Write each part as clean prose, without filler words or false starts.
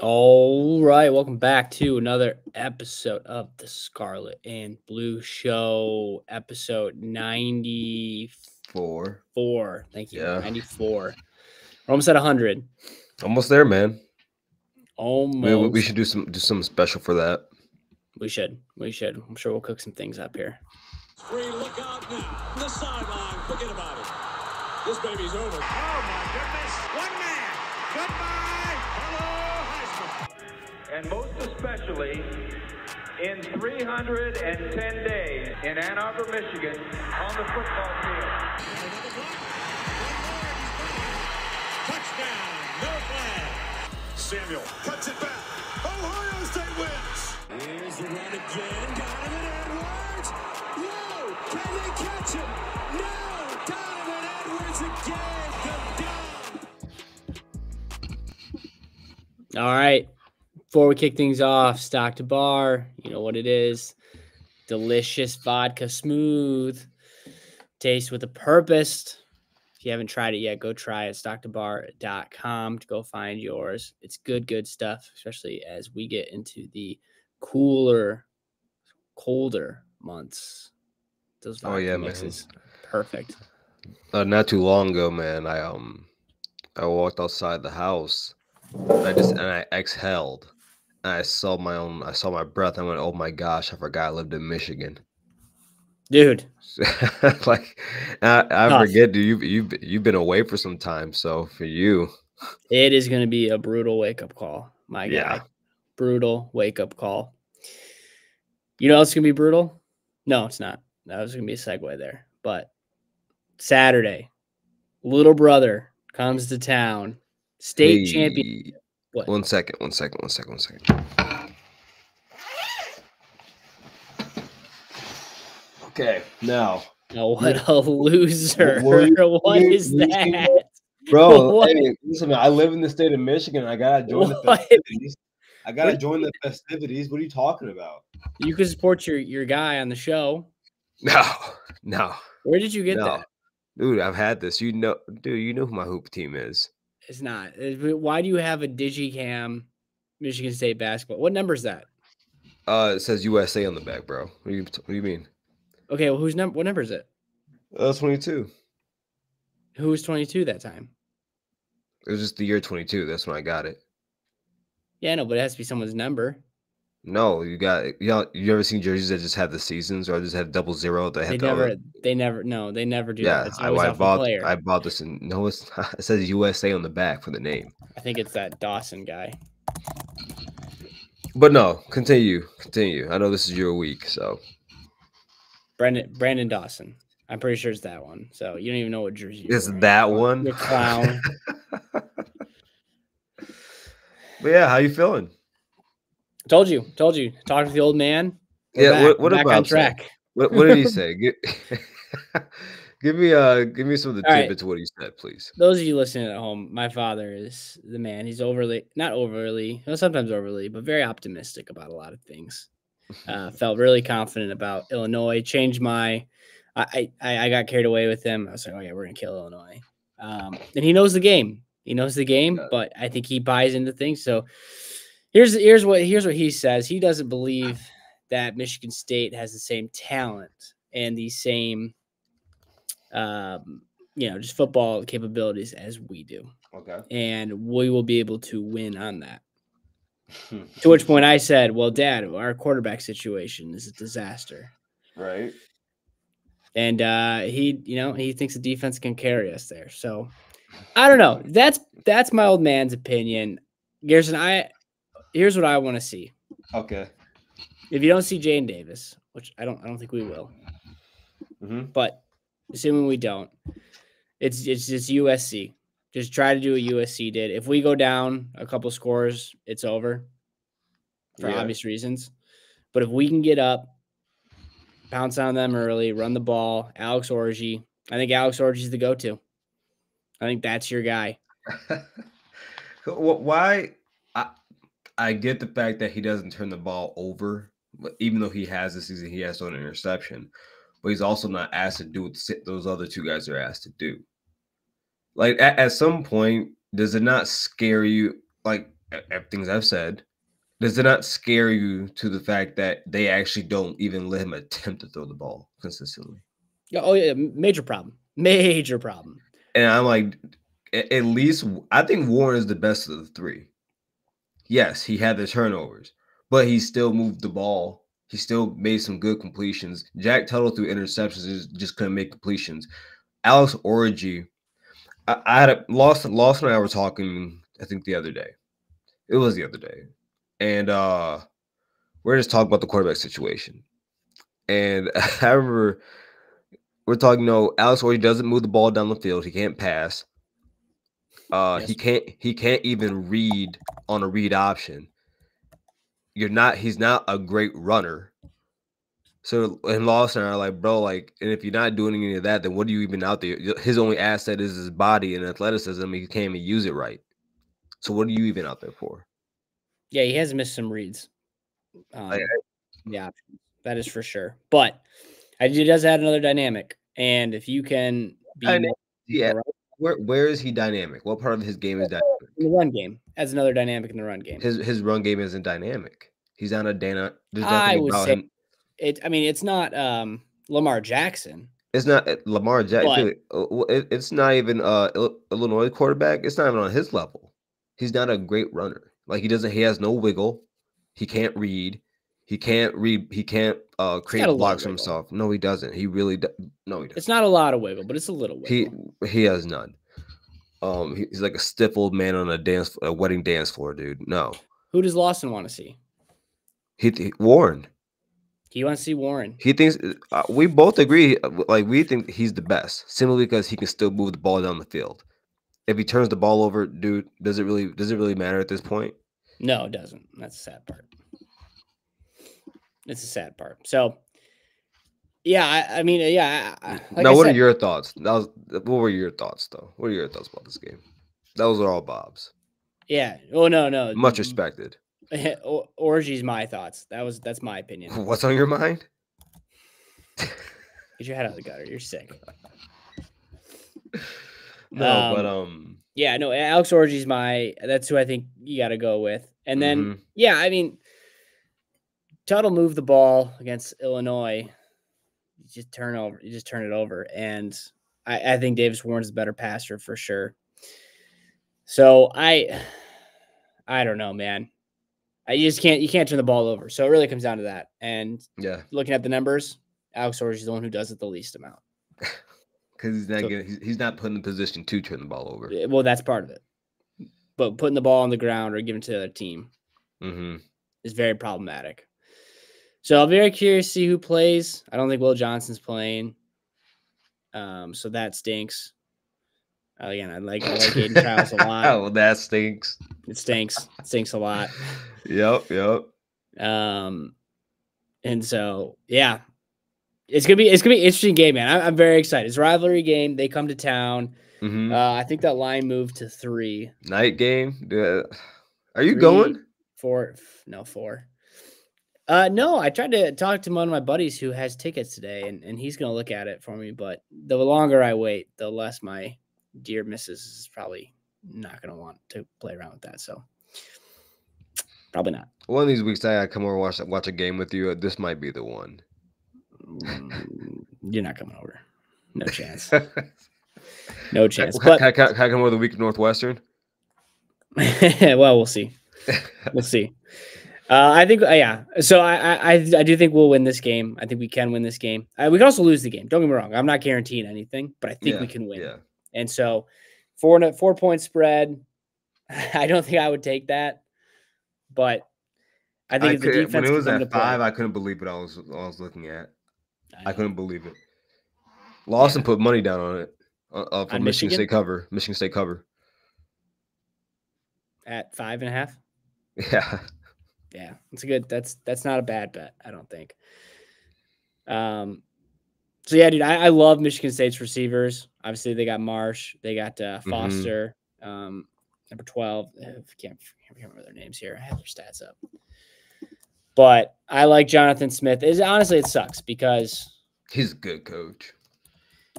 All right, welcome back to another episode of the Scarlet and Blue Show, episode 94. Thank you. Yeah. 94. We're almost at 100. Almost there, man. We Almost. should do something special for that. We should. I'm sure we'll cook some things up here. Screen, look out now. The sideline, forget about it. This baby's over. Oh, my goodness. One man. Goodbye. Hello, Heisman. And most especially in 310 days in Ann Arbor, Michigan, on the football field. Another block. One more. Touchdown. No flag. Samuel cuts it back. Ohio State wins. Here's the run again. Donovan Edwards. Whoa. Can they catch him? No. Donovan Edwards again. The All right. Before we kick things off, Stock to Bar, you know what it is. Delicious vodka, smooth taste with a purpose. If you haven't tried it yet, go try it. StockToBar.com to go find yours. It's good stuff, especially as we get into the colder months. Those vodka mixes, man. Perfect. Not too long ago, man, I walked outside the house. I exhaled. And I saw my breath. I went, "Oh my gosh, I forgot I lived in Michigan." Dude. Like I forget, dude, you've been away for some time, so for you it is going to be a brutal wake-up call, my guy. Yeah. Brutal wake-up call. You know it's going to be brutal? No, it's not. That was going to be a segue there. But Saturday, little brother comes to town. State champion. What? One second. Okay, now. Oh, what a loser. What is that? Bro, hey, listen, man, I live in the state of Michigan. I got to join the festivities. What are you talking about? You can support your guy on the show. No. Where did you get that? Dude, I've had this. You know who my hoop team is. It's not. Why do you have a Digicam Michigan State basketball? What number is that? It says USA on the back, bro. What do you mean? Okay, well, what number is it? 22. Who was 22 that time? It was just the year 22. That's when I got it. Yeah, no, but it has to be someone's number. No, you ever seen jerseys that just have the seasons or just have 00? They never do that. It's I bought this and no, it says USA on the back for the name. I think it's that Dawson guy. But no, continue. I know this is your week, so Brandon Dawson. I'm pretty sure it's that one. So you don't even know what jersey it's that one. You're clown. But yeah, how you feeling? Told you. Talked to the old man. We're what back about on track? What did he say? Give me some of the tidbits of what he said, please. Those of you listening at home, my father is the man. He's sometimes overly, but very optimistic about a lot of things. Felt really confident about Illinois. I got carried away with him. I was like, oh yeah, we're gonna kill Illinois. And he knows the game. But I think he buys into things. So here's what he says. He doesn't believe that Michigan State has the same talent and the same just football capabilities as we do. Okay. And we will be able to win on that. To which point I said, well, Dad, our quarterback situation is a disaster. Right. And he thinks the defense can carry us there. So I don't know. That's my old man's opinion. Garrison, here's what I want to see. Okay. If you don't see Jane Davis, which I don't think we will. Mm-hmm. But assuming we don't, it's just USC. Just try to do what USC did. If we go down a couple scores, it's over for obvious reasons. But if we can get up, pounce on them early, run the ball, Alex Orji. I think Alex Orji is the go-to. I think that's your guy. Why? I get the fact that he doesn't turn the ball over, but even though he has this season, he has an interception. But he's also not asked to do what those other two guys are asked to do. Like, at some point, does it not scare you? Like, everything I've said, does it not scare you to the fact that they actually don't even let him attempt to throw the ball consistently? Yeah, oh yeah, major problem. Major problem. And I'm like, at least I think Warren is the best of the three. Yes, he had the turnovers, but he still moved the ball. He still made some good completions. Jack Tuttle threw interceptions, just couldn't make completions. Alex Origi, I had a Lawson and I were talking, I think the other day. It was the other day. And we're just talking about the quarterback situation. And I remember we're talking, Alex Origi doesn't move the ball down the field. He can't pass. Yes. He can't even read on a read option. He's not a great runner. So and Lawson are like, bro, like, and if you're not doing any of that, then what are you even out there? His only asset is his body and athleticism. He can't even use it right. So what are you even out there for? Yeah, he has missed some reads. Yeah, that is for sure. But he does add another dynamic. And if you can be where is he dynamic? What part of his game is dynamic? In the run game, adds another dynamic in the run game. His run game isn't dynamic. He's not a Dana. There's I nothing would about say him. It's not Lamar Jackson. It's not Lamar Jackson. It's not even Illinois quarterback. It's not even on his level. He's not a great runner. Like he has no wiggle. He can't read. He can't create blocks for himself. No, he doesn't. He really no, he doesn't. It's not a lot of wiggle, but it's a little wiggle. He has none. He's like a stiff old man on a wedding dance floor, dude. No. Who does Lawson want to see? Warren. He wants to see Warren. He thinks we both agree. Like we think he's the best, simply because he can still move the ball down the field. If he turns the ball over, dude, does it really matter at this point? No, it doesn't. That's the sad part. It's a sad part. So, yeah, I mean, yeah. Like now, what are your thoughts? What were your thoughts, though? What are your thoughts about this game? Those are all Bob's. Yeah. Oh no. Much respected. Origi's my thoughts. That's my opinion. What's on your mind? Get your head out of the gutter. You're sick. Yeah, no, Alex Orji's that's who I think you got to go with. And then, yeah, I mean, Tuttle moved the ball against Illinois. You just turn it over. And I think Davis Warren's a better passer for sure. So I don't know, man. You can't turn the ball over. So it really comes down to that. And yeah, looking at the numbers, Alex Orji is the one who does it the least amount. Because he's not put in the position to turn the ball over. Well, that's part of it. But putting the ball on the ground or giving it to the other team is very problematic. So I'm very curious to see who plays. I don't think Will Johnson's playing. So that stinks. Again, I like Aidan Chiles a lot. Oh, that stinks. It stinks. It stinks a lot. Yep. And so yeah. It's gonna be an interesting game, man. I'm very excited. It's a rivalry game. They come to town. I think that line moved to 3. Night game. Are you going? 4. No, 4. No, I tried to talk to one of my buddies who has tickets today, and he's gonna look at it for me. But the longer I wait, the less my dear missus is probably not gonna want to play around with that. So probably not. One of these weeks, I gotta come over and watch a game with you. This might be the one. You're not coming over. No chance. No chance. Can I come over the week of Northwestern? Well, we'll see. We'll see. I think, yeah. So I do think we'll win this game. I think we can win this game. We can also lose the game. Don't get me wrong. I'm not guaranteeing anything, but I think we can win. Yeah. And so 4-point spread, I don't think I would take that, but I think if the defense when it was at 5, I couldn't believe what I was looking at. I couldn't believe it. Lawson put money down on it for Michigan State cover. Michigan State cover at 5.5. Yeah, yeah, it's a good. That's not a bad bet. I don't think. So yeah, dude, I love Michigan State's receivers. Obviously, they got Marsh, they got Foster, number 12. I can't remember their names here. I have their stats up. But I like Jonathan Smith. Honestly, it sucks because he's a good coach.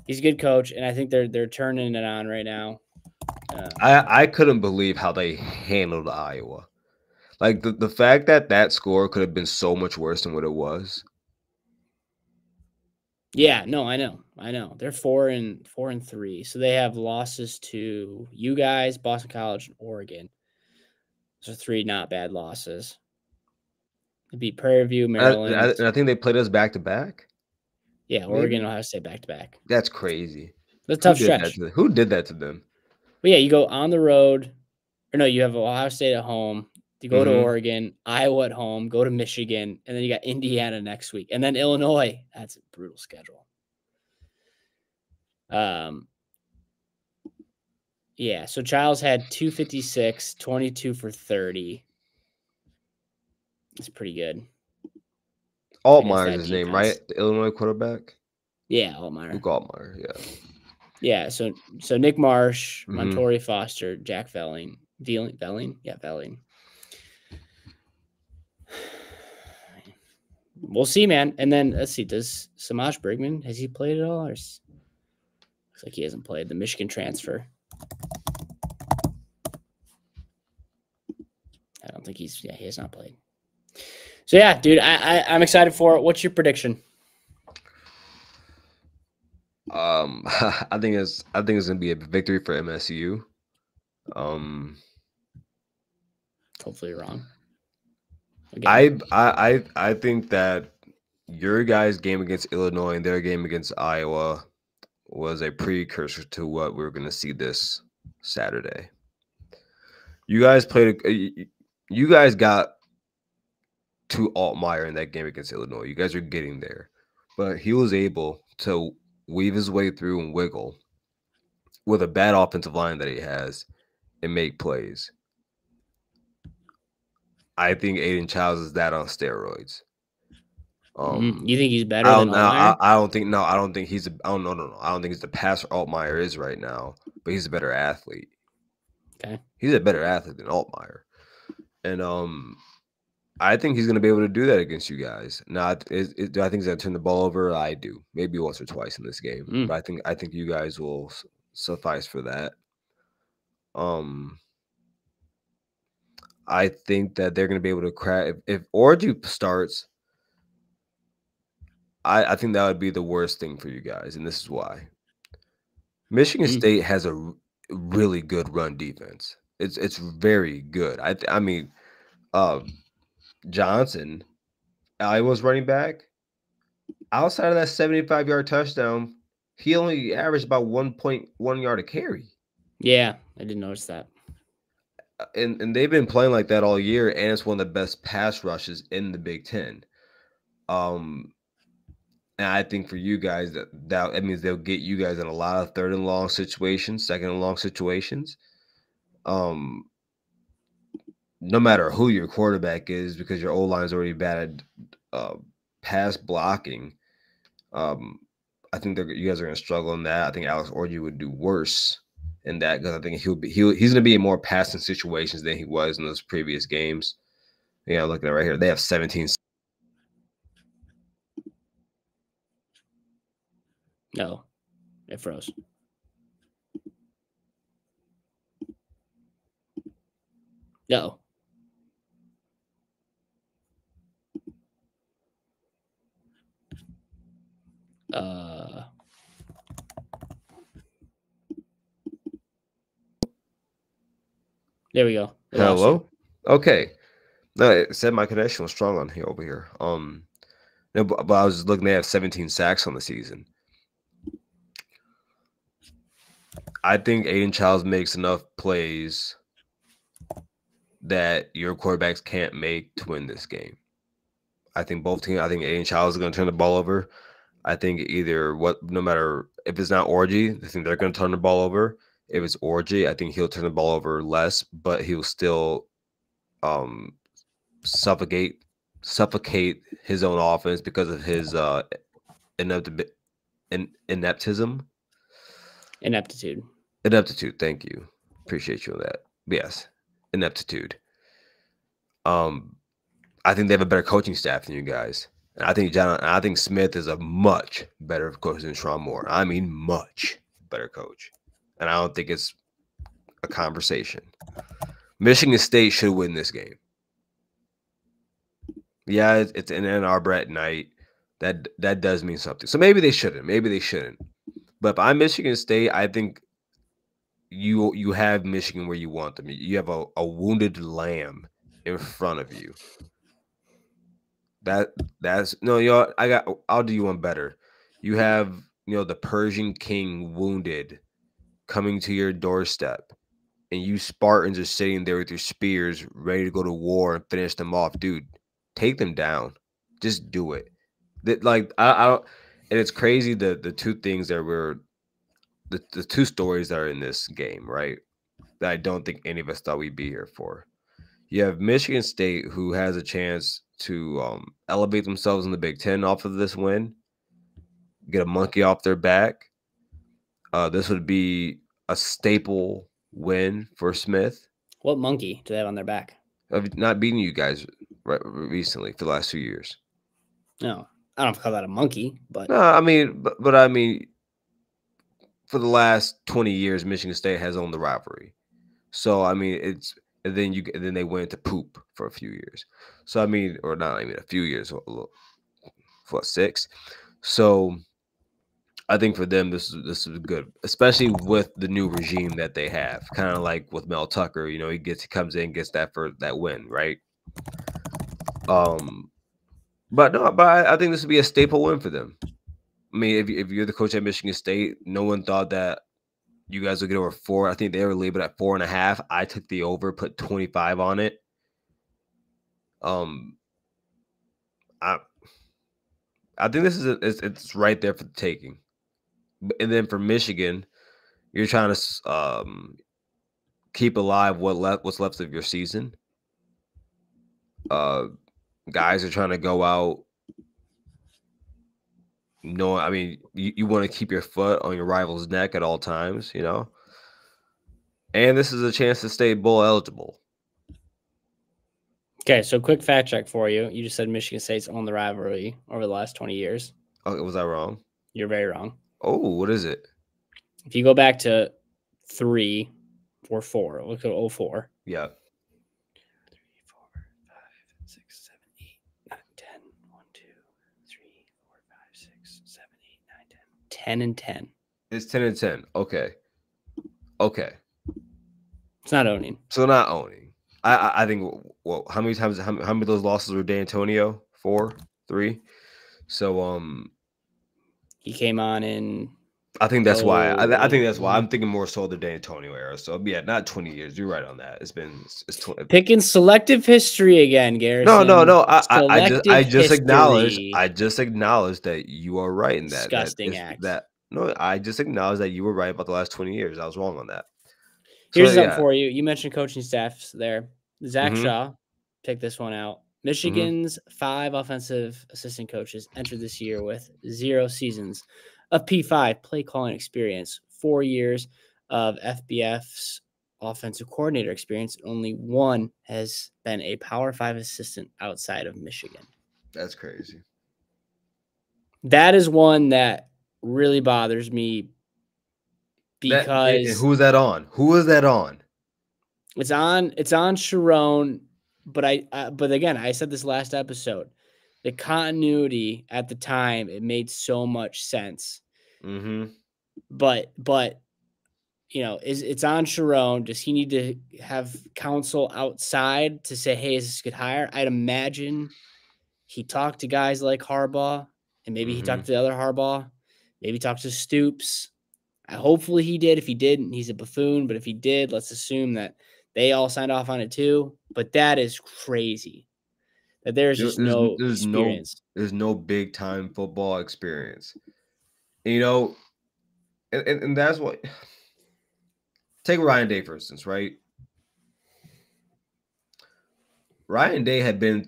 He's a good coach, and I think they're turning it on right now. I couldn't believe how they handled Iowa. Like the fact that score could have been so much worse than what it was. Yeah, no, I know. They're 4-3, so they have losses to you guys, Boston College, and Oregon. Those are 3 not bad losses. They beat Prairie View, Maryland. And I think they played us back to back. Yeah, Oregon and Ohio State back to back. That's crazy. That's a tough stretch. Who did that to them? But yeah, you go on the road, or no, you have Ohio State at home. You go to Oregon, Iowa at home, go to Michigan, and then you got Indiana next week, and then Illinois. That's a brutal schedule. Yeah, so Chiles had 256, 22 for 30. That's pretty good. Altmaier's his name, right? The Illinois quarterback? Yeah, Altmaier. Luke Altmaier, yeah. Yeah, so Nick Marsh, Montori Foster, Jack Velling. Velling? Yeah, Velling. We'll see, man. And then, let's see, does Samaj Brigman, has he played at all? Or looks like he hasn't played. The Michigan transfer. I don't think he has not played. So, yeah, dude, I'm excited for it. What's your prediction? I think it's gonna be a victory for MSU. Hopefully you're wrong. Again. I think that your guys' game against Illinois and their game against Iowa was a precursor to what we're gonna see this Saturday. You guys got to Altmaier in that game against Illinois. You guys are getting there, but he was able to weave his way through and wiggle with a bad offensive line that he has and make plays. I think Aidan Chiles is that on steroids. You think he's better than Altmaier? I don't think he's I don't think he's the passer Altmaier is right now, but he's a better athlete. Okay. He's a better athlete than Altmaier. And I think he's going to be able to do that against you guys. Now, do I think he's going to turn the ball over? I do. Maybe once or twice in this game. But I think you guys will suffice for that. I think that they're going to be able to crack. If Orgy starts, I think that would be the worst thing for you guys, and this is why. Michigan State has a really good run defense. It's very good. I mean, Johnson, Iowa's running back, outside of that 75-yard touchdown, he only averaged about 1.1 yard a carry. Yeah, I didn't notice that. And they've been playing like that all year, and it's one of the best pass rushes in the Big Ten. And I think for you guys, that means they'll get you guys in a lot of third and long situations, second and long situations. No matter who your quarterback is, because your O-line is already bad at pass blocking. I think you guys are going to struggle in that. I think Alex Orji would do worse in that because I think he's going to be in more passing situations than he was in those previous games. Yeah, looking at right here, they have 17. No, it froze. No. There we go. Hello. Okay. No, it said my connection was strong on here over here. No, but I was just looking. They have 17 sacks on the season. I think Aidan Chiles makes enough plays that your quarterbacks can't make to win this game. I think both teams. I think Aidan Chiles is going to turn the ball over. I think no matter if it's not Orgy, I think they're going to turn the ball over. If it's Orgy, I think he'll turn the ball over less, but he'll still suffocate his own offense because of his ineptism. Ineptitude. Thank you. Appreciate you on that. Yes, ineptitude. I think they have a better coaching staff than you guys. And I think Smith is a much better coach than Sean Moore. I mean, much better coach. And I don't think it's a conversation. Michigan State should win this game. Yeah, it's in Ann Arbor at night. That does mean something. So maybe they shouldn't. But if I'm Michigan State, I think you have Michigan where you want them. You have a wounded lamb in front of you. That's no, I'll do you one better. You have, the Persian king wounded coming to your doorstep, and you Spartans are sitting there with your spears ready to go to war and finish them off. Dude, take them down. Just do it. I don't, and it's crazy the two things that were the two stories that are in this game, right? That I don't think any of us thought we'd be here for. You have Michigan State, who has a chance to elevate themselves in the Big Ten off of this win, get a monkey off their back. This would be a staple win for Smith. What monkey do they have on their back? Of not beating you guys recently for the last 2 years. No, I don't know if I call that a monkey, but No, I mean, but I mean, for the last 20 years, Michigan State has owned the rivalry. So I mean, and then they went to poop for a few years. So I mean, or not even a few years, for 6. So I think for them, this is good, especially with the new regime that they have. Kind of like with Mel Tucker, he comes in, gets that for that win, right? But I think this would be a staple win for them. I mean, if you're the coach at Michigan State, no one thought that you guys would get over 4. I think they were labeled at 4.5. I took the over, put 25 on it. I think this it's right there for the taking. And then for Michigan, you're trying to keep alive what's left of your season. Guys are trying to go out. No, I mean, you want to keep your foot on your rival's neck at all times, And this is a chance to stay bowl eligible. Okay, so quick fact check for you. You just said Michigan State's owned the rivalry over the last 20 years. Oh, was I wrong? You're very wrong. Oh, what is it? If you go back to 3 or 4, look at 04. Yeah. 3, 4, 5, 6, 7, 8, 9, 10. 1, 2, 3, 4, 5, 6, 7, 8, 9, 10. 10 and 10. It's 10 and 10. Okay. It's not owning. So not owning. I think. Well, how many of those losses were D'Antonio? 4, 3. So He came on in. I think that's why. I think that's why I'm thinking more so the D'Antonio era. So yeah, not 20 years. You're right on that. It's 20. Picking selective history again, Garrison. No. I just history. acknowledged that you are right in that. Disgusting act. I just acknowledged that you were right about the last 20 years. I was wrong on that. Here's something for you. You mentioned coaching staffs there. Zach Mhm. Shaw, pick this one out. Michigan's 5 offensive assistant coaches entered this year with 0 seasons of P5 play calling experience, 4 years of FBF's offensive coordinator experience. Only one has been a Power 5 assistant outside of Michigan. That's crazy. That is one that really bothers me because who is that on? Who is that on? it's on Sharon, but again, I said this last episode. The continuity at the time, it made so much sense. Mm-hmm. But it's on Sharon. Does he need to have counsel outside to say, hey, is this a good hire? I'd imagine he talked to guys like Harbaugh, and maybe he talked to the other Harbaugh, maybe talked to Stoops. Hopefully he did. If he didn't, he's a buffoon. But if he did, let's assume that they all signed off on it too. But that is crazy. That there's no experience. There's no big time football experience. And that's what. Take Ryan Day, for instance, right? Ryan Day had been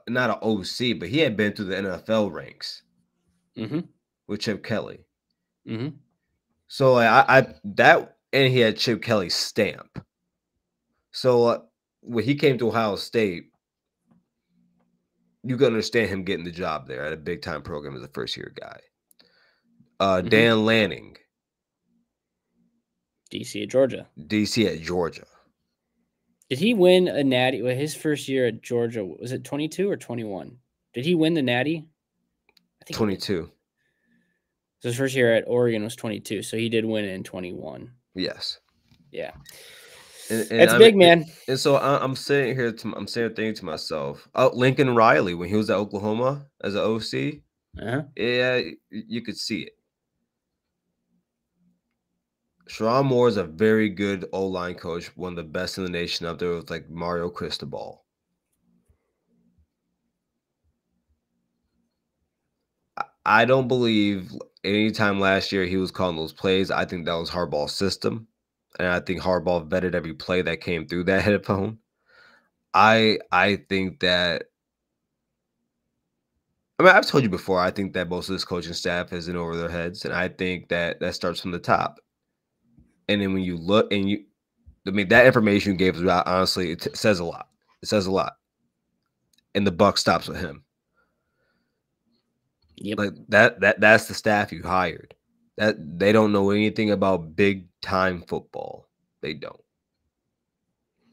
not an OC, but he had been through the NFL ranks with Chip Kelly. Mm-hmm. So and he had Chip Kelly's stamp. So when he came to Ohio State, you can understand him getting the job there at a big time program as a first year guy. Dan Lanning. DC at Georgia. DC at Georgia. Did he win a natty? Well, his first year at Georgia, was it 22 or 21? Did he win the natty? I think 22. So his first year at Oregon was 22, so he did win it in 21. Yes. Yeah. And That's big, man. And so I'm sitting here, thinking to myself, Lincoln Riley, when he was at Oklahoma as an OC, yeah, you could see it. Sherrone Moore is a very good O-line coach, one of the best in the nation up there with like Mario Cristobal. I don't believe anytime last year he was calling those plays. I think that was Harbaugh's system. And I think Harbaugh vetted every play that came through that headphone. I think that, I mean, I've told you before, I think that most of this coaching staff is in over their heads. And I think that starts from the top. And then when you look and that information you gave us, honestly, it says a lot. It says a lot. And the buck stops with him. Yep. Like that's the staff you hired. That they don't know anything about big time football. They don't.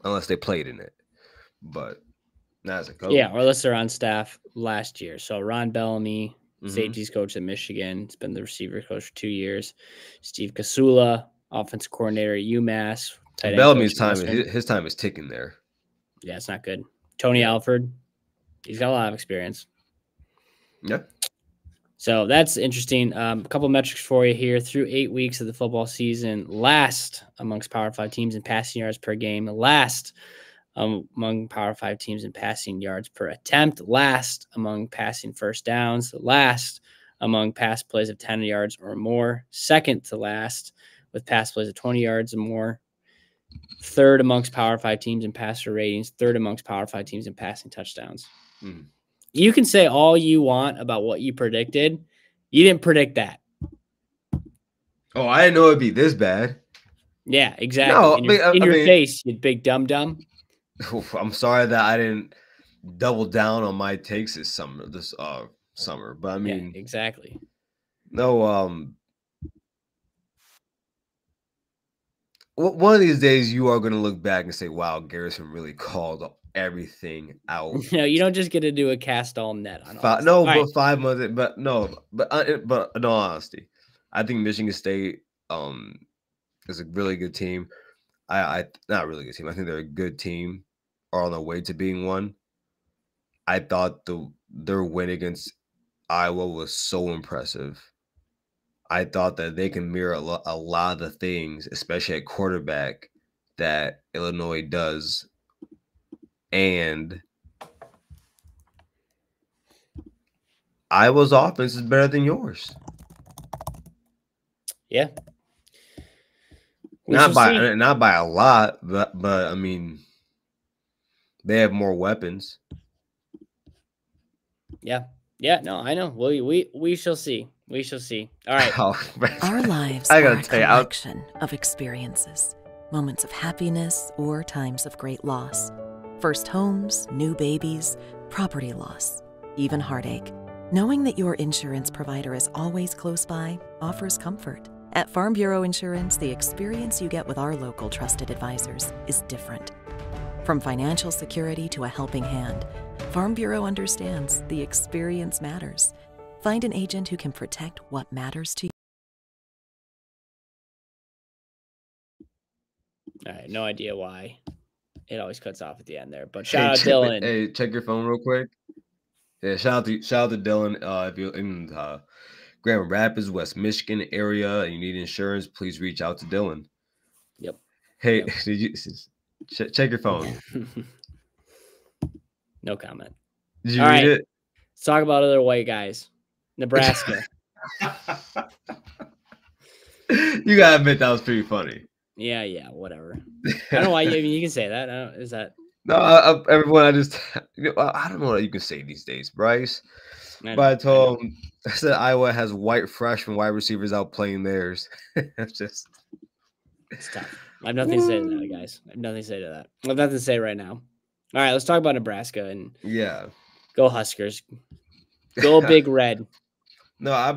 Unless they played in it. But not as a coach. Yeah, or unless they're on staff last year. So Ron Bellamy, safeties coach at Michigan. He's been the receiver coach for 2 years. Steve Kasula, offensive coordinator at UMass. Bellamy's time, his time is ticking there. Yeah, it's not good. Tony Alford, he's got a lot of experience. Yeah. So that's interesting. A couple metrics for you here. Through 8 weeks of the football season, last amongst Power 5 teams in passing yards per game, last among Power 5 teams in passing yards per attempt, last among passing first downs, last among pass plays of 10 yards or more, second to last with pass plays of 20 yards or more, third amongst Power 5 teams in passer ratings, third amongst Power 5 teams in passing touchdowns. You can say all you want about what you predicted. You didn't predict that. Oh, I didn't know it'd be this bad. Yeah, exactly. No, in your face, you big dum-dum. I'm sorry that I didn't double down on my takes this summer. But I mean, yeah, exactly. No, one of these days you are going to look back and say, "Wow, Garrison really called everything out." No, you don't just get to do a cast all net on all. But 5 months. But in all honesty, I think Michigan State is a really good team. Not a really good team. I think they're a good team, or on their way to being one. I thought their win against Iowa was so impressive. I thought that they can mirror a lot of the things, especially at quarterback, that Illinois does. And Iowa's offense is better than yours. Yeah. Not by a lot, but I mean, they have more weapons. Yeah. Yeah, no, I know. We shall see. We shall see. All right. Our lives are a collection of experiences, moments of happiness or times of great loss. First homes, new babies, property loss, even heartache. Knowing that your insurance provider is always close by offers comfort. At Farm Bureau Insurance, the experience you get with our local trusted advisors is different. From financial security to a helping hand, Farm Bureau understands the experience matters. Find an agent who can protect what matters to you. All right, no idea why it always cuts off at the end there, but shout out Dillon. Hey, check your phone real quick. Yeah, shout out to Dillon. If you're in Grand Rapids, West Michigan area, and you need insurance, please reach out to Dillon. Yep. Hey, did you check your phone? No comment. Did you read it? Let's talk about other white guys. Nebraska. You gotta admit that was pretty funny. Yeah, whatever. I don't know why you can say that. Is that no? Everyone, I don't know what you can say these days, Bryce. But I told him, I said Iowa has white freshman wide receivers out playing theirs. It's tough. I have nothing to say to that, guys. I have nothing to say to that. I have nothing to say right now. All right, let's talk about Nebraska and go Huskers. Go Big Red. No, I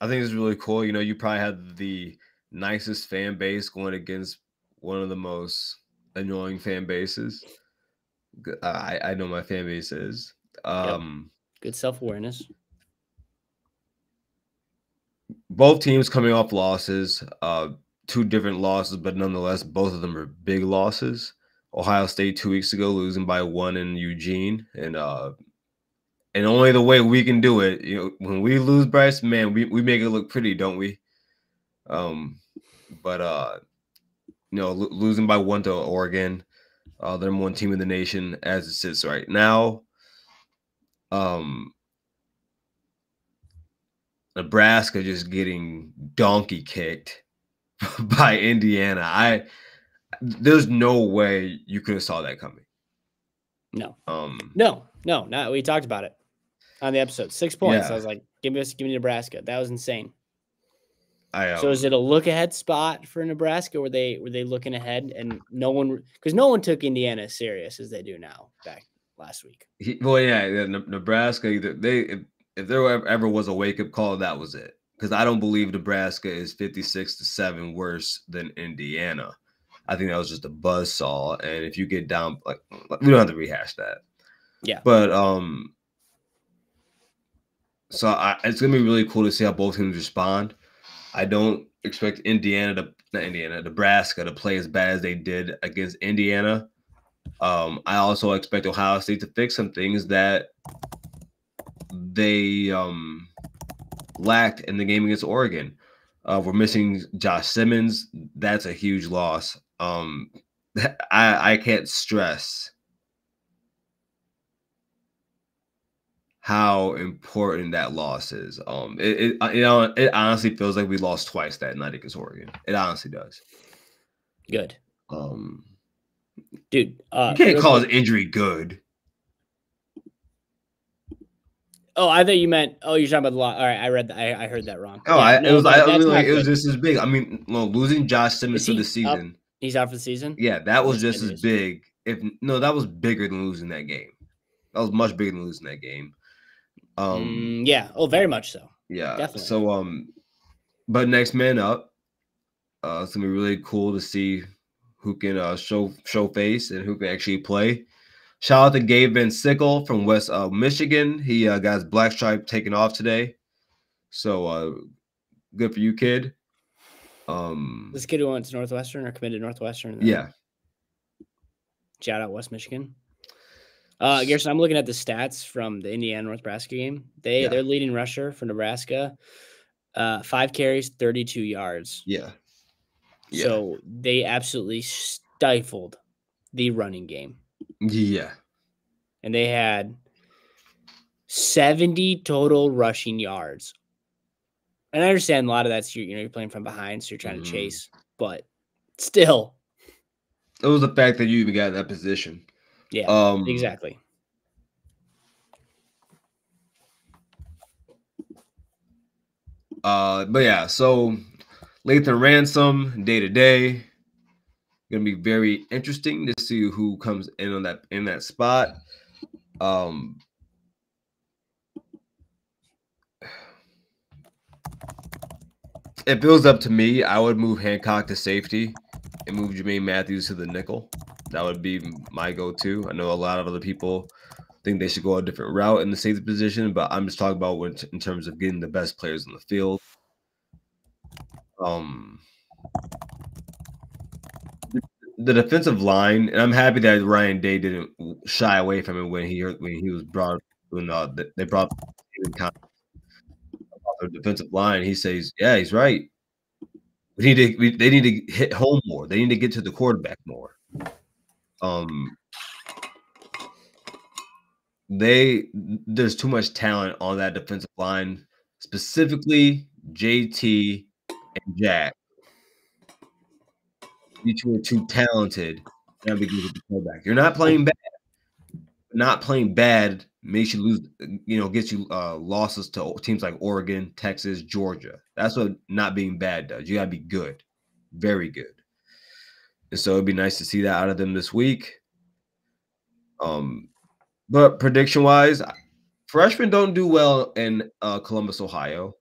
think it's really cool. You know, you probably had the nicest fan base going against one of the most annoying fan bases. I know my fan base is. Good self-awareness. Both teams coming off losses, 2 different losses, but nonetheless, both of them are big losses. Ohio State 2 weeks ago losing by 1 in Eugene, and only the way we can do it, when we lose, Bryce, man, we make it look pretty, don't we? But losing by 1 to Oregon, the number 1 team in the nation as it sits right now. Nebraska just getting donkey kicked by Indiana. There's no way you could have saw that coming. No. No. We talked about it on the episode. 6 points. Yeah. I was like, give me Nebraska. That was insane. So is it a look ahead spot for Nebraska? Were they looking ahead and no one took Indiana as serious as they do now back last week? Nebraska, if there ever was a wake up call, that was it. Because I don't believe Nebraska is 56-7 worse than Indiana. I think that was just a buzzsaw. And if you get down, like, we don't have to rehash that. Yeah. But it's gonna be really cool to see how both teams respond. I don't expect Nebraska to play as bad as they did against Indiana. I also expect Ohio State to fix some things that they lacked in the game against Oregon. We're missing Josh Simmons. That's a huge loss. I can't stress how important that loss is. It honestly feels like we lost twice that night against Oregon. It honestly does. Good. you Dude, can't call his injury good. Oh, I thought you meant. Oh, you're talking about the loss. All right, I read that. I heard that wrong. Oh, it was just as big. I mean, losing Josh Simmons for the season. He's out for the season. Yeah, that was just as big. That was bigger than losing that game. That was much bigger than losing that game. Yeah. Oh, very much so. Yeah. Definitely. So, but next man up. It's gonna be really cool to see who can show face and who can actually play. Shout out to Gabe Van Sickle from West Michigan. He got his black stripe taken off today. So good for you, kid. This kid who went to Northwestern or committed to Northwestern. Yeah. Shout out West Michigan. Garrison, I'm looking at the stats from the Indiana-Nebraska game. Their leading rusher for Nebraska, 5 carries, 32 yards. Yeah. So they absolutely stifled the running game. Yeah. And they had 70 total rushing yards. And I understand a lot of that's you're playing from behind, so you're trying to chase, but still. It was the fact that you even got in that position. Yeah, exactly. But yeah, so Lathan Ransom day to day. Gonna be very interesting to see who comes in that spot. If it was up to me, I would move Hancock to safety and move Jermaine Matthews to the nickel. That would be my go-to. I know a lot of other people think they should go a different route in the safety position, but I'm just talking about in terms of getting the best players on the field. The defensive line, and I'm happy that Ryan Day didn't shy away from it when he was brought when they brought the defensive line. He says, "Yeah, he's right. They need to hit home more. They need to get to the quarterback more." There's too much talent on that defensive line, specifically JT and Jack. You two are too talented. That begins with the quarterback. You're not playing bad. Not playing bad makes you lose. Gets you losses to teams like Oregon, Texas, Georgia. That's what not being bad does. You gotta be good, very good. And so it'd be nice to see that out of them this week. But prediction wise, freshmen don't do well in Columbus, Ohio.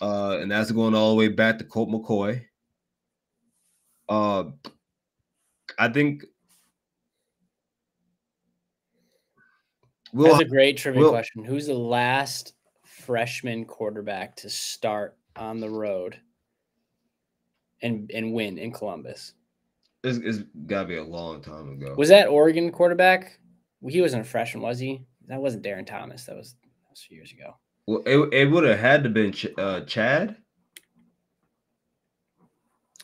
And that's going all the way back to Colt McCoy. I think That's a great trivia question. Who's the last freshman quarterback to start on the road and win in Columbus? It's got to be a long time ago. Was that Oregon quarterback? He wasn't a freshman, was he? That wasn't Darren Thomas. That was a few years ago. Well, it would have had to been Chad.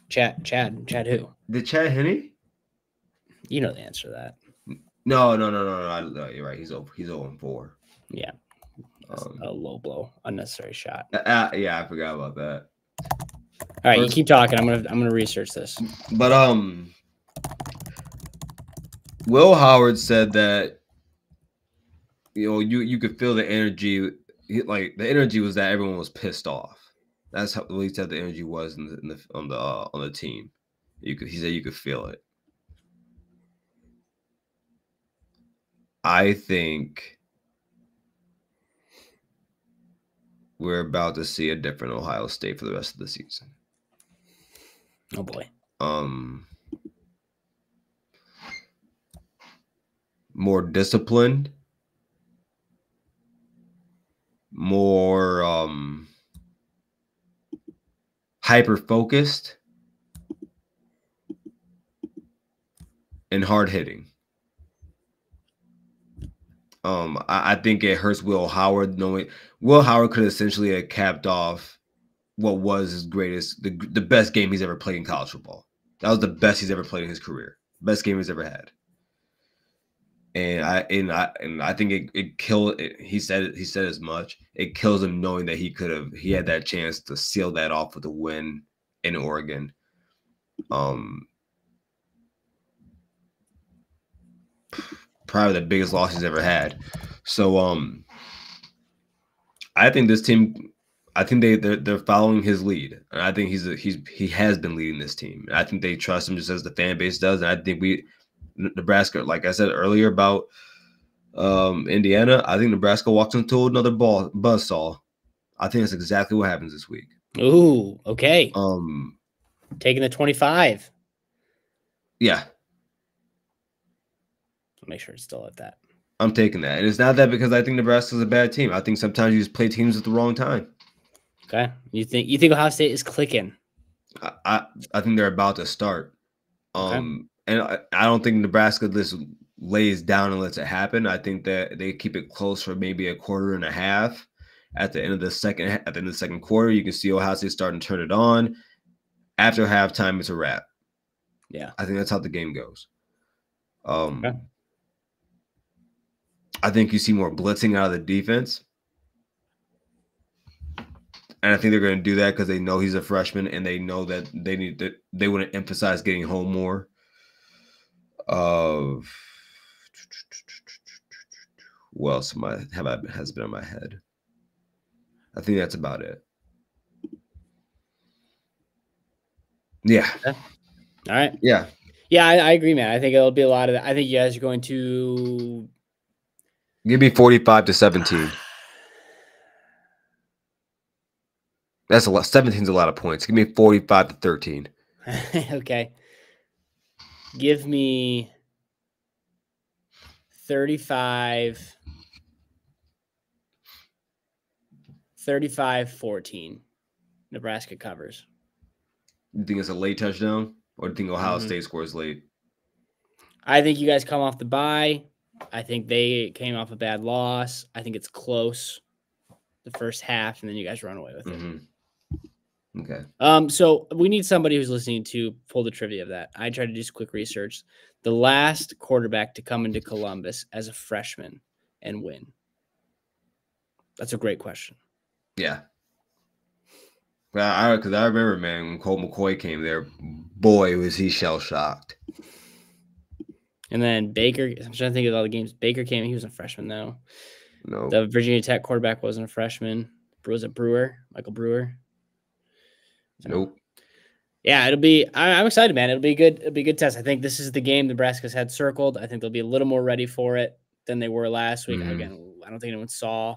Chad who? Did Chad Henne? You know the answer to that. No. You're right. He's 0-4. Yeah. A low blow, unnecessary shot. Yeah, I forgot about that. All right, you keep talking. I'm gonna research this. But Will Howard said that you could feel the energy. Like the energy was that everyone was pissed off. That's how he said the energy was on the team. He said you could feel it. I think we're about to see a different Ohio State for the rest of the season. Oh boy. More disciplined, more hyper focused, and hard hitting. I think it hurts Will Howard knowing Will Howard could essentially have capped off what was his greatest, the best game he's ever played in college football. That was the best he's ever played in his career. Best game he's ever had. And I think it killed it. He said as much. It kills him knowing that he had that chance to seal that off with a win in Oregon. Probably the biggest loss he's ever had. So I think this team, I think they're following his lead. And I think he has been leading this team. And I think they trust him just as the fan base does. And I think Nebraska, like I said earlier about Indiana, I think Nebraska walks into another buzzsaw. I think that's exactly what happens this week. Ooh, okay. Taking the 25. Yeah. Make sure it's still at that. I'm taking that. And it's not that because I think Nebraska's a bad team. I think sometimes you just play teams at the wrong time. Okay. You think Ohio State is clicking? I think they're about to start. Okay. And I don't think Nebraska just lays down and lets it happen. I think that they keep it close for maybe a quarter and a half. At the end of the second quarter, you can see Ohio State starting to turn it on. After halftime, it's a wrap. Yeah. I think that's how the game goes. Okay. I think you see more blitzing out of the defense. And I think they're going to do that because they know he's a freshman and they know that they want to emphasize getting home more. What else has been in my head? I think that's about it. Yeah. All right. Yeah. Yeah, I agree, man. I think it'll be a lot of that. I think you guys are going to give me 45-17. That's a lot. 17's a lot of points. Give me 45-13. Okay. Give me 35-14. Nebraska covers. You think it's a late touchdown? Or do you think Ohio State scores late? I think you guys come off the bye. I think they came off a bad loss. I think it's close the first half, and then you guys run away with it. Okay. So we need somebody who's listening to pull the trivia of that. I tried to do some quick research. The last quarterback to come into Columbus as a freshman and win. That's a great question. Yeah. Because I remember, man, when Colt McCoy came there, boy, was he shell-shocked. And then Baker, I'm trying to think of all the games. Baker came, he was a freshman, though. No. The Virginia Tech quarterback wasn't a freshman. Was it Michael Brewer? Nope. Yeah, I'm excited, man. It'll be good. It'll be a good test. I think this is the game Nebraska's had circled. I think they'll be a little more ready for it than they were last week. Again, I don't think anyone saw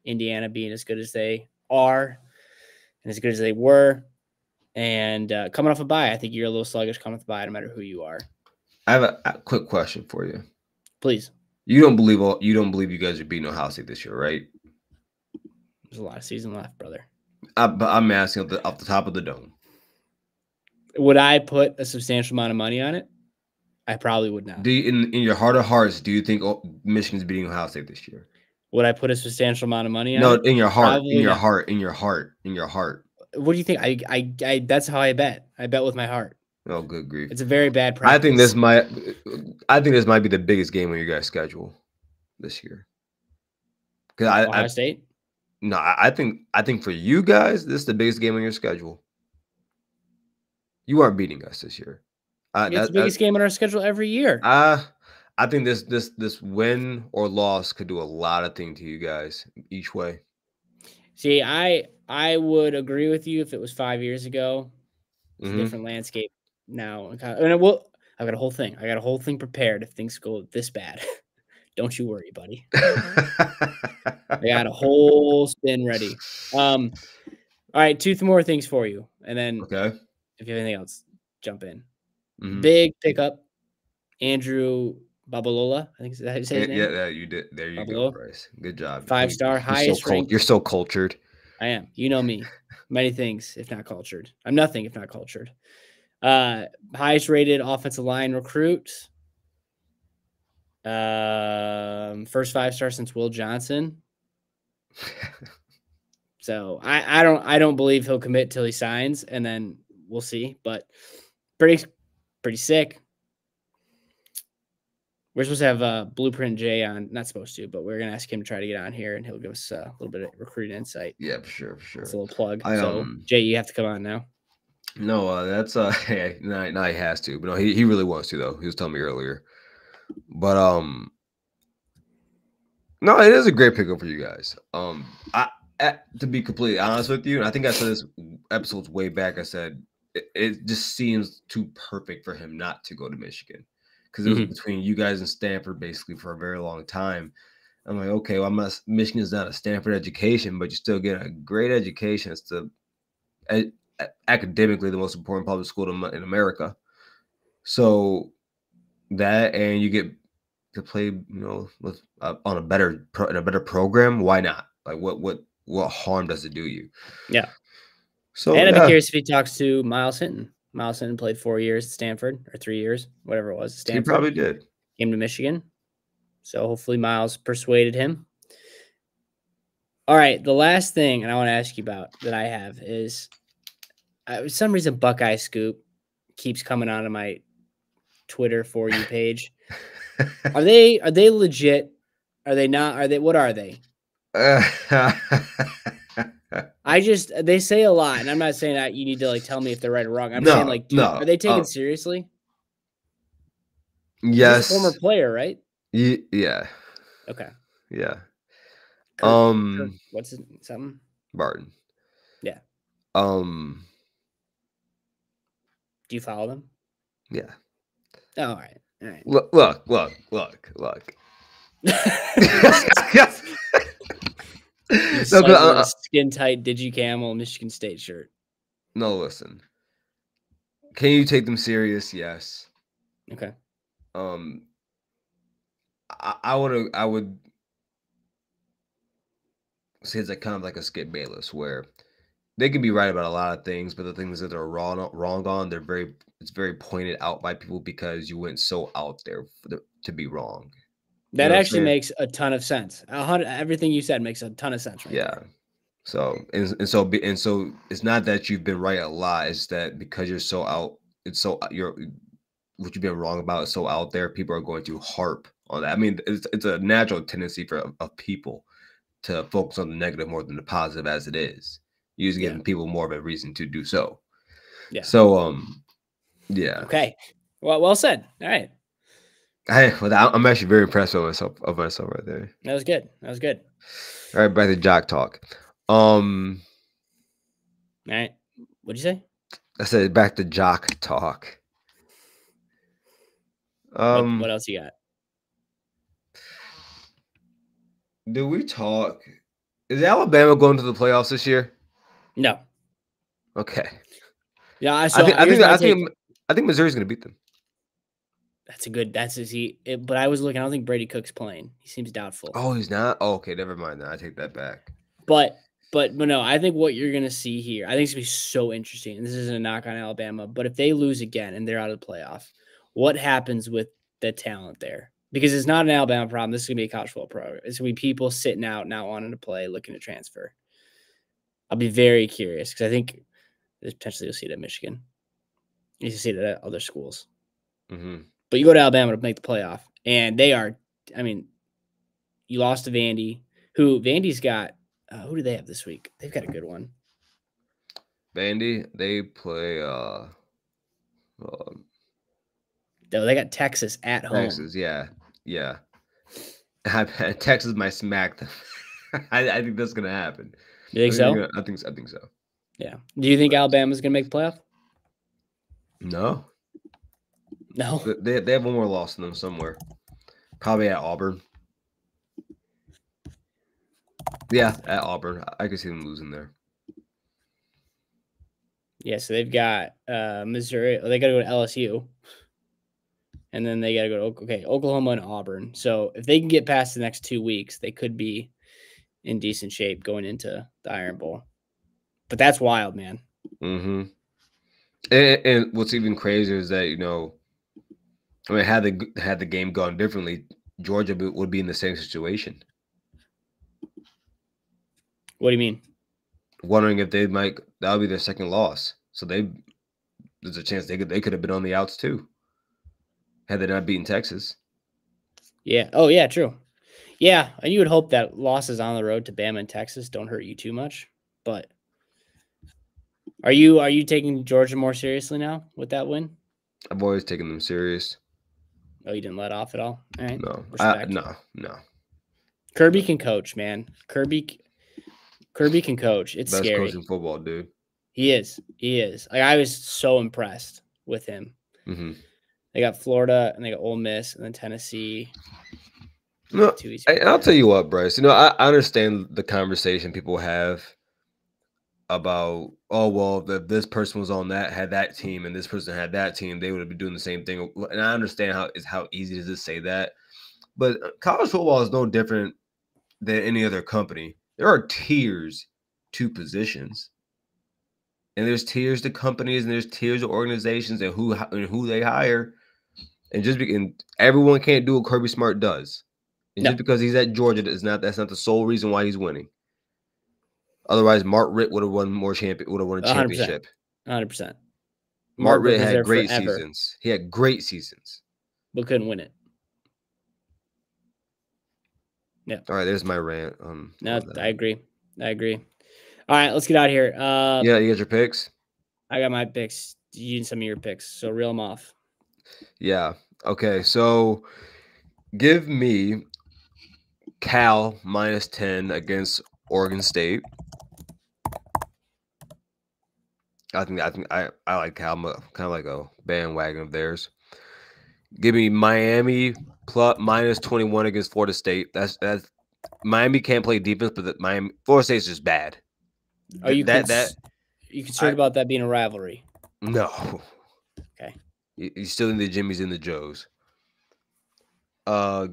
Indiana being as good as they are. and as good as they were. And coming off a bye, I think you're a little sluggish coming off a bye, no matter who you are. I have a quick question for you. Please. You don't believe you guys are beating Ohio State this year, right? There's a lot of season left, brother. But I'm asking off the top of the dome. Would I put a substantial amount of money on it? I probably would not. Do you, in your heart of hearts, do you think Michigan's beating Ohio State this year? Would I put a substantial amount of money on it? No, in your heart, Probably in your not. heart, in your heart, in your heart. What do you think? I that's how I bet. I bet with my heart. Oh, good grief! It's a very bad practice. I think this might be the biggest game on your guys' schedule this year. Because Ohio State. No, I think for you guys, this is the biggest game on your schedule. You aren't beating us this year. It's the biggest game on our schedule every year. I think this win or loss could do a lot of things to you guys each way. See, I would agree with you if it was 5 years ago. It's a different landscape now. And I've got a whole thing. I got a whole thing prepared if things go this bad. Don't you worry, buddy. I got a whole spin ready. All right, 2 more things for you, and then okay. If you have anything else, jump in. Big pickup, Andrew Babalola. I think is that how you say his name? Yeah, you did. There you go, Bryce. Good job. 5-star, highest ranked. You're so cultured. I am. You know me. Many things, if not cultured. I'm nothing if not cultured. Highest rated offensive line recruit. First 5-star since Will Johnson. So I don't believe he'll commit till he signs, and then we'll see. But pretty sick. We're supposed to have Blueprint Jay on. Not supposed to, but we're gonna ask him to try to get on here, and he'll give us a little bit of recruiting insight. Yeah, for sure. It's a little plug. So Jay, you have to come on now. No, that's hey, now he has to, but no, he really wants to though. He was telling me earlier. But no, it is a great pickup for you guys. To be completely honest with you, and I think I said this episodes way back. I said it just seems too perfect for him not to go to Michigan because it was between you guys and Stanford basically for a very long time. I'm like, okay, well, Michigan is not a Stanford education, but you're still getting a great education. It's academically the most important public school in America. So that, and you get to play, with on a better program. Why not? Like, what harm does it do you? Yeah. So, and I'd be curious if he talks to Miles Hinton. Miles Hinton played 4 years at Stanford, or 3 years, whatever it was. Stanford. He probably did. Came to Michigan. So hopefully Miles persuaded him. All right, the last thing, and I want to ask you about that I have is, for some reason, Buckeye Scoop keeps coming onto my Twitter For You page. Are they legit? Are they not? Are they? What are they? They say a lot, and I'm not saying that you need to tell me if they're right or wrong. I'm saying dude, are they taken seriously? Yes. He's a former player, right? Yeah. Okay. Yeah. Kirk, what's his something? Barton. Yeah. Do you follow them? Yeah. Oh, all right. All right. Look. No, skin tight DigiCamel Michigan State shirt. No, listen. Can you take them serious? Yes. Okay. I would say it's kind of like a Skip Bayless, where they can be right about a lot of things, but the things that they're wrong on, it's very pointed out by people because you went so out there to be wrong. That actually makes a ton of sense. Everything you said makes a ton of sense, right? Yeah. There. So it's not that you've been right a lot. It's that because you're so out, what you've been wrong about is so out there. People are going to harp on that. I mean, it's a natural tendency of people to focus on the negative more than the positive, as it is. Usually giving people more of a reason to do so. Yeah. So yeah. Okay. Well said. All right. I'm actually very impressed with myself right there. That was good. All right, back to jock talk. All right. What'd you say? I said back to jock talk. What else you got? Do we talk? Is Alabama going to the playoffs this year? No. Okay. Yeah, I think Missouri's going to beat them. That's but I was looking. I don't think Brady Cook's playing. He seems doubtful. Oh, he's not? Oh, okay, never mind. I take that back. But no, I think what you're gonna see here, I think it's gonna be so interesting. This isn't a knock on Alabama, but if they lose again and they're out of the playoff, what happens with the talent there? Because it's not an Alabama problem. This is gonna be a college football program. It's gonna be people sitting out, not wanting to play, looking to transfer. I'll be very curious because I think there's potentially you'll see it at Michigan. You see it at other schools. Mm-hmm. But you go to Alabama to make the playoff, and they are. I mean, you lost to Vandy. Vandy's got. Who do they have this week? They've got a good one. Vandy, they play. They got Texas at home. Texas, yeah. Texas might smack them. I think that's gonna happen. You think so? I think so. Yeah. Do you think Alabama's gonna make the playoff? No. No. They have one more loss in them somewhere. Probably at Auburn. Yeah, at Auburn. I could see them losing there. Yeah, so they've got Missouri. They got to go to LSU. And then they got to go to Oklahoma and Auburn. So if they can get past the next 2 weeks, they could be in decent shape going into the Iron Bowl. But that's wild, man. Mm-hmm. And what's even crazier is that, had the game gone differently, Georgia would be in the same situation. What do you mean? Wondering if that'll be their second loss. So there's a chance they could have been on the outs too, had they not beaten Texas. Yeah. Oh yeah, true. Yeah, and you would hope that losses on the road to Bama and Texas don't hurt you too much. But are you taking Georgia more seriously now with that win? I've always taken them serious. Oh, you didn't let off at all? All right. No. No. Kirby can coach, man. Kirby can coach. It's best scary. Coach in football, dude. He is. Like, I was so impressed with him. Mm-hmm. They got Florida and they got Ole Miss and then Tennessee. No, I'll tell you what, Bryce. I understand the conversation people have about, oh, well, if this person was on had that team and this person had that team, they would be doing the same thing. And I understand how easy it is to say that. But college football is no different than any other company. There are tiers to positions. And there's tiers to companies and there's tiers of organizations and who they hire. And everyone can't do what Kirby Smart does. And just because he's at Georgia, that's not the sole reason why he's winning. Otherwise, Mark Ritt would have won a championship. 100%. Mark Ritt had great seasons. He had great seasons. But couldn't win it. Yeah. All right, there's my rant. No, I agree. All right, let's get out of here. Yeah, you got your picks? I got my picks. You need some of your picks, so reel them off. Yeah. Okay, so give me Cal -10 against Oregon State. I like Cal. I'm kind of like a bandwagon of theirs. Give me Miami -21 against Florida State. That's Miami can't play defense, but Florida State's just bad. Are you concerned about that being a rivalry? No. Okay. You still need the Jimmies and the Joes.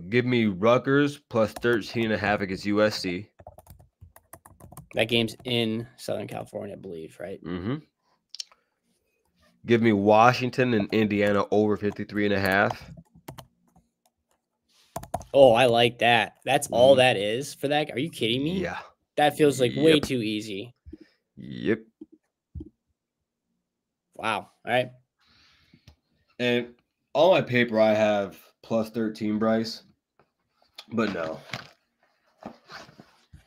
Give me Rutgers +13.5 against USC. That game's in Southern California, I believe, right? Mm-hmm. Give me Washington and Indiana over 53.5. Oh, I like that. That's all that is for that. Are you kidding me? Yeah. That feels like way too easy. Yep. Wow. All right. And on my paper, I have +13, Bryce. But no.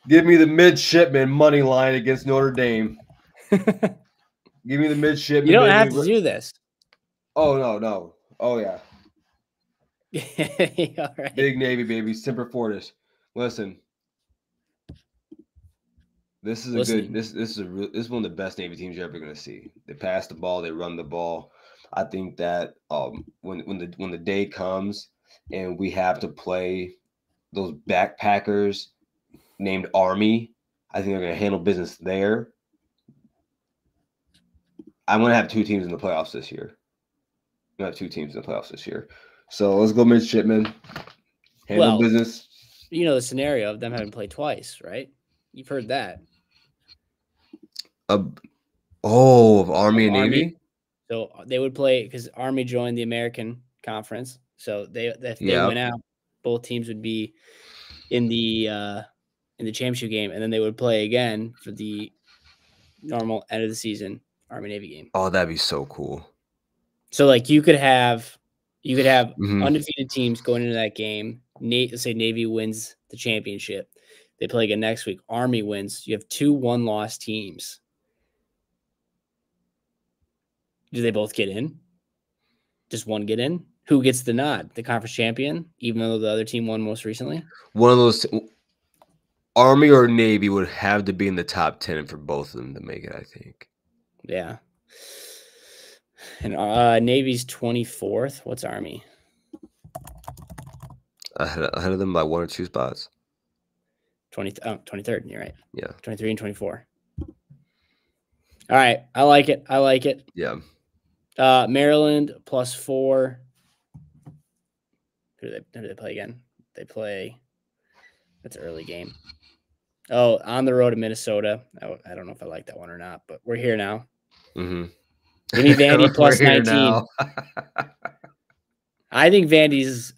Give me the midshipman money line against Notre Dame. Give me the midshipman. You don't have to do this. Oh, no. Oh, yeah. All right. Big Navy, baby. Semper Fortis. Listen. This is this is one of the best Navy teams you're ever going to see. They pass the ball. They run the ball. I think that when the day comes and we have to play those backpackers named Army, I think they're going to handle business there. I'm going to have 2 teams in the playoffs this year. I'm going to have 2 teams in the playoffs this year. So let's go midshipman. Handle business. You know the scenario of them having played twice, right? You've heard that. Of Army and Navy? So they would play because Army joined the American Conference. So if they went out, both teams would be in the championship game, and then they would play again for the normal end of the season Army Navy game. Oh, that'd be so cool. So like you could have undefeated teams going into that game. Let's say Navy wins the championship. They play again next week. Army wins. You have 2 1-loss teams. Do they both get in? Just one get in? Who gets the nod? The conference champion, even though the other team won most recently? One of those Army or Navy would have to be in the top 10 for both of them to make it, I think. Yeah. And Navy's 24th. What's Army? Ahead of them by 1 or 2 spots. 23rd. You're right. Yeah. 23 and 24. All right. I like it. Yeah. Maryland +4. Who do they play again? They play. That's an early game. Oh, on the road to Minnesota. I don't know if I like that one or not, but we're here now. Mm-hmm. Give me Vandy +19. I think Vandy's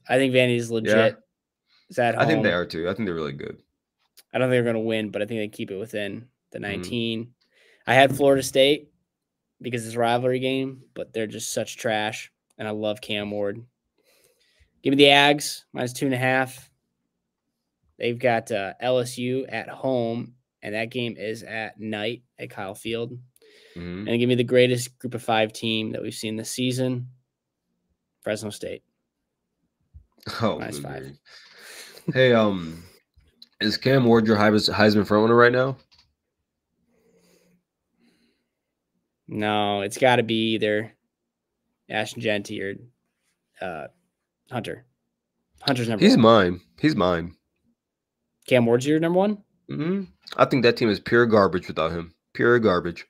legit. Yeah. Is at home. I think they are too. I think they're really good. I don't think they're going to win, but I think they keep it within the 19. Mm-hmm. I had Florida State because it's a rivalry game, but they're just such trash, and I love Cam Ward. Give me the Ags -2.5. They've got LSU at home, and that game is at night at Kyle Field. Mm-hmm. And give me the greatest group of 5 team that we've seen this season, Fresno State. Oh, -5. Hey, is Cam Ward your Heisman frontrunner right now? No, it's got to be either Ashton Genty or Hunter. Hunter's number 1. He's mine. Cam Ward's your number 1? Mm-hmm. I think that team is pure garbage without him. Pure garbage.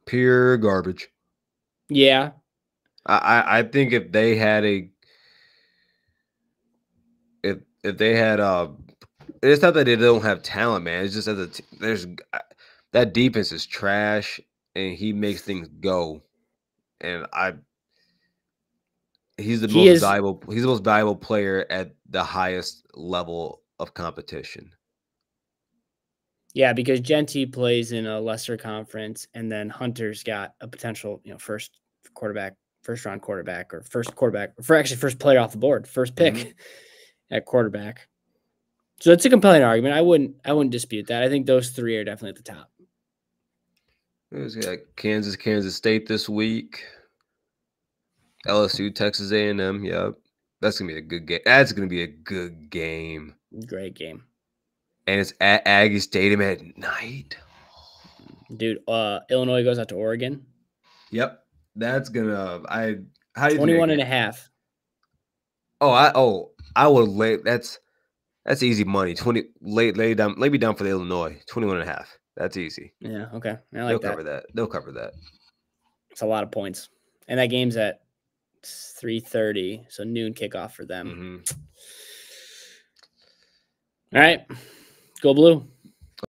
Pure garbage. Yeah. I think if they had it's not that they don't have talent, man. It's just that defense is trash, and he makes things go. And he's the most valuable player at the highest level of competition. Yeah, because Genty plays in a lesser conference, and then Hunter's got a potential, first round quarterback, or first player off the board, first pick at quarterback. So it's a compelling argument. I wouldn't dispute that. I think those 3 are definitely at the top. There's Kansas State this week. LSU, Texas A&M. Yep. That's going to be a good game. That's going to be a good game. Great game. And it's at Aggie Stadium at night. Dude, Illinois goes out to Oregon. Yep. That's going to how do you 21.5. I would lay that's easy money. 20 lay down for the Illinois. 21.5. That's easy. Yeah, okay. I like that. They'll cover that. It's a lot of points. And that game's at 3:30, so noon kickoff for them. Mm-hmm. All right. Go Blue.